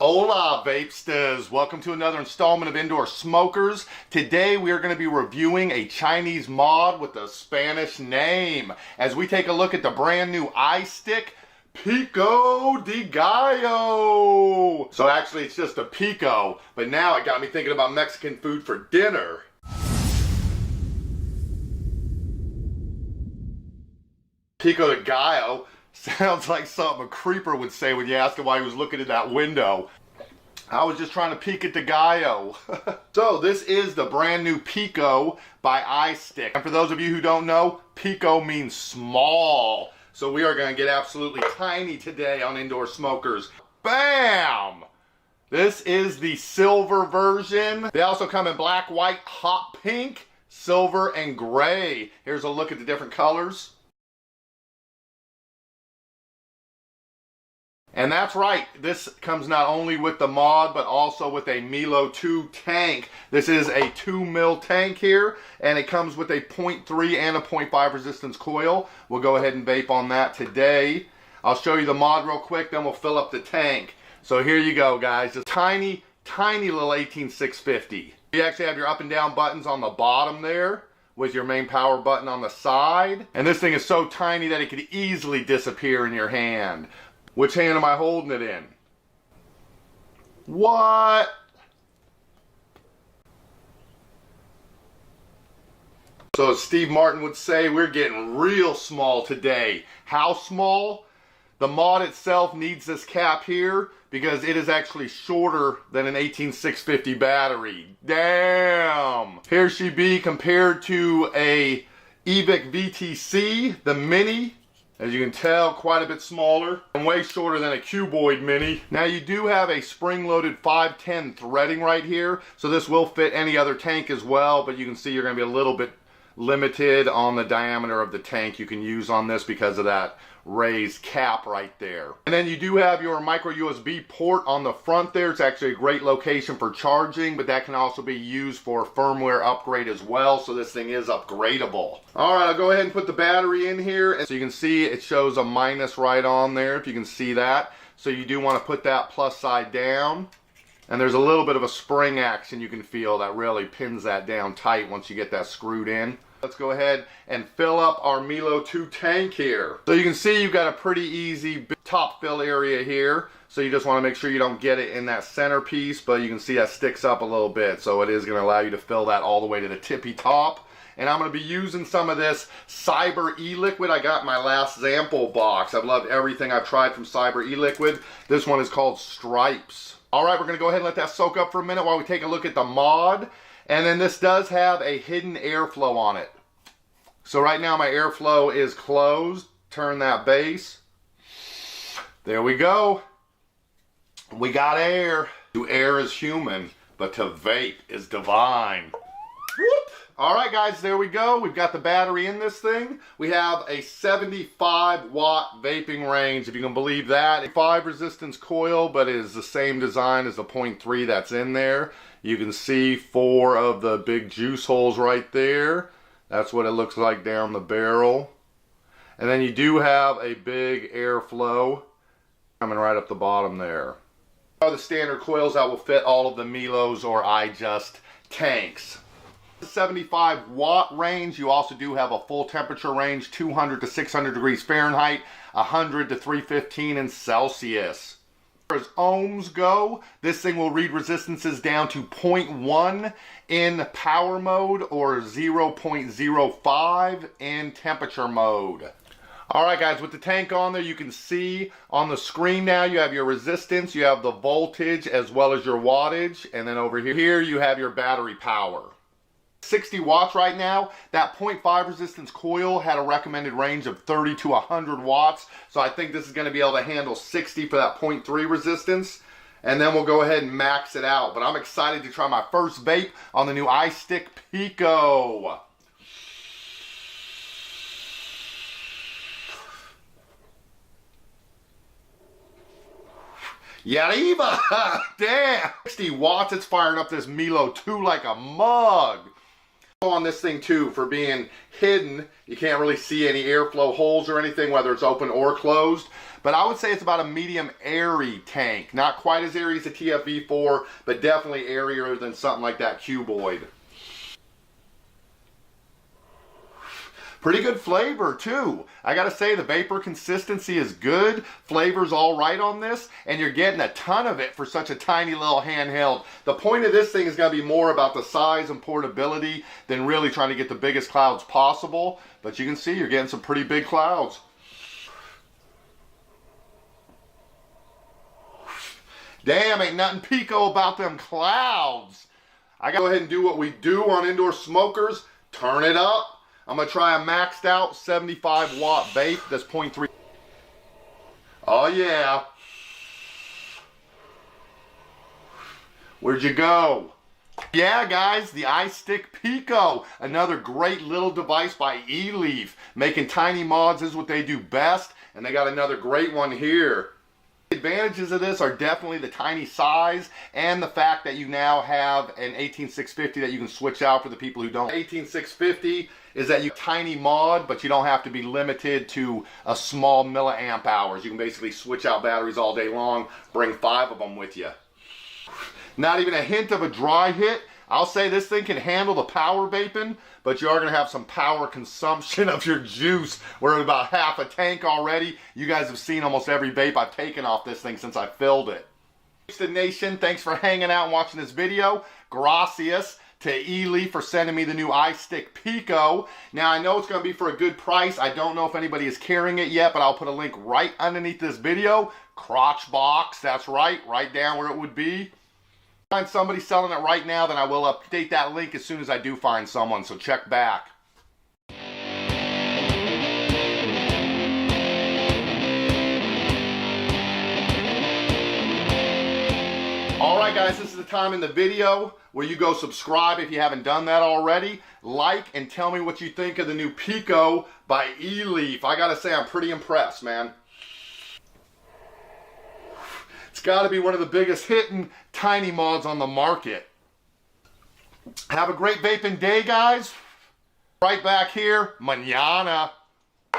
Hola vapesters, welcome to another installment of Indoor Smokers. Today we are going to be reviewing a Chinese mod with a Spanish name as we take a look at the brand new iStick Pico de Gallo. So actually it's just a Pico, but now it got me thinking about Mexican food for dinner. Pico de Gallo sounds like something a creeper would say when you ask him why he was looking at that window. I was just trying to peek at the Gallo. So this is the brand new Pico by iStick. And for those of you who don't know, Pico means small. So we are going to get absolutely tiny today on Indoor Smokers. Bam! This is the silver version. They also come in black, white, hot pink, silver, and gray. Here's a look at the different colors. And that's right, this comes not only with the mod, but also with a Melo 2 tank. This is a 2 mil tank here, and it comes with a 0.3 and a 0.5 resistance coil. We'll go ahead and vape on that today. I'll show you the mod real quick, then we'll fill up the tank. So here you go, guys. This tiny, tiny little 18650. You actually have your up and down buttons on the bottom there, with your main power button on the side. And this thing is so tiny that it could easily disappear in your hand. Which hand am I holding it in? What? So as Steve Martin would say, we're getting real small today. How small? The mod itself needs this cap here because it is actually shorter than an 18650 battery. Damn! Here she be compared to a EVIC VTC, the Mini. As you can tell, quite a bit smaller and way shorter than a cuboid Mini. Now you do have a spring-loaded 510 threading right here, so this will fit any other tank as well, but you can see you're going to be a little bit limited on the diameter of the tank you can use on this because of that raised cap right there. And then you do have your micro USB port on the front there. It's actually a great location for charging, but that can also be used for firmware upgrade as well, so this thing is upgradable. Alright, I'll go ahead and put the battery in here, and so you can see it shows a minus right on there, if you can see that. So you do want to put that plus side down, and there's a little bit of a spring action you can feel that really pins that down tight once you get that screwed in. Let's go ahead and fill up our Melo 2 tank here. So you can see you've got a pretty easy top fill area here. So you just want to make sure you don't get it in that centerpiece, but you can see that sticks up a little bit. So it is going to allow you to fill that all the way to the tippy top. And I'm going to be using some of this Cyber E-Liquid I got in my last sample box. I've loved everything I've tried from Cyber E-Liquid. This one is called Stripes. Alright, we're going to go ahead and let that soak up for a minute while we take a look at the mod. And then this does have a hidden airflow on it. So right now my airflow is closed. Turn that base. There we go. We got air. To air is human, but to vape is divine. Whoop! Alright guys, there we go. We've got the battery in this thing. We have a 75 watt vaping range, if you can believe that. A 5 resistance coil, but it is the same design as the 0.3 that's in there. You can see 4 of the big juice holes right there. That's what it looks like down the barrel. And then you do have a big airflow coming right up the bottom there. The standard coils that will fit all of the Melos or iJust tanks. 75 watt range. You also do have a full temperature range, 200 to 600 degrees Fahrenheit, 100 to 315 in Celsius. As ohms go, this thing will read resistances down to 0.1 in power mode or 0.05 in temperature mode. Alright guys, with the tank on there, you can see on the screen now you have your resistance, you have the voltage as well as your wattage, and then over here you have your battery power. 60 watts right now. That 0.5 resistance coil had a recommended range of 30 to 100 watts. So I think this is going to be able to handle 60 for that 0.3 resistance. And then we'll go ahead and max it out. But I'm excited to try my first vape on the new iStick Pico. Yariba! Damn! 60 watts. It's firing up this Melo 2 like a mug. On this thing too, for being hidden, you can't really see any airflow holes or anything, whether it's open or closed. But I would say it's about a medium airy tank. Not quite as airy as the TFV4, but definitely airier than something like that cuboid. Pretty good flavor too. I gotta say the vapor consistency is good. Flavor's all right on this, and you're getting a ton of it for such a tiny little handheld. The point of this thing is gonna be more about the size and portability than really trying to get the biggest clouds possible. But you can see you're getting some pretty big clouds. Damn, ain't nothing Pico about them clouds. I gotta go ahead and do what we do on indoor smokers. Turn it up. I'm going to try a maxed out 75 watt vape that's 0.3. Oh yeah. Where'd you go? Yeah guys, the iStick Pico. Another great little device by Eleaf. Making tiny mods is what they do best. And they got another great one here. The advantages of this are definitely the tiny size and the fact that you now have an 18650 that you can switch out for the people who don't. 18650 is that you tiny mod, but you don't have to be limited to a small milliamp hours. You can basically switch out batteries all day long, bring 5 of them with you. Not even a hint of a dry hit. I'll say this thing can handle the power vaping, but you are going to have some power consumption of your juice. We're at about half a tank already. You guys have seen almost every vape I've taken off this thing since I filled it. Nation, thanks for hanging out and watching this video. Gracias to Eleaf for sending me the new iStick Pico. Now I know it's going to be for a good price. I don't know if anybody is carrying it yet, but I'll put a link right underneath this video. Crotch box, that's right down where it would be. Find somebody selling it right now, then I will update that link as soon as I do find someone, so check back. Alright guys, this is the time in the video where you go subscribe if you haven't done that already. Like and tell me what you think of the new Pico by Eleaf. I gotta say I'm pretty impressed, man. It's got to be one of the biggest hitting tiny mods on the market. Have a great vaping day, guys. Right back here, mañana.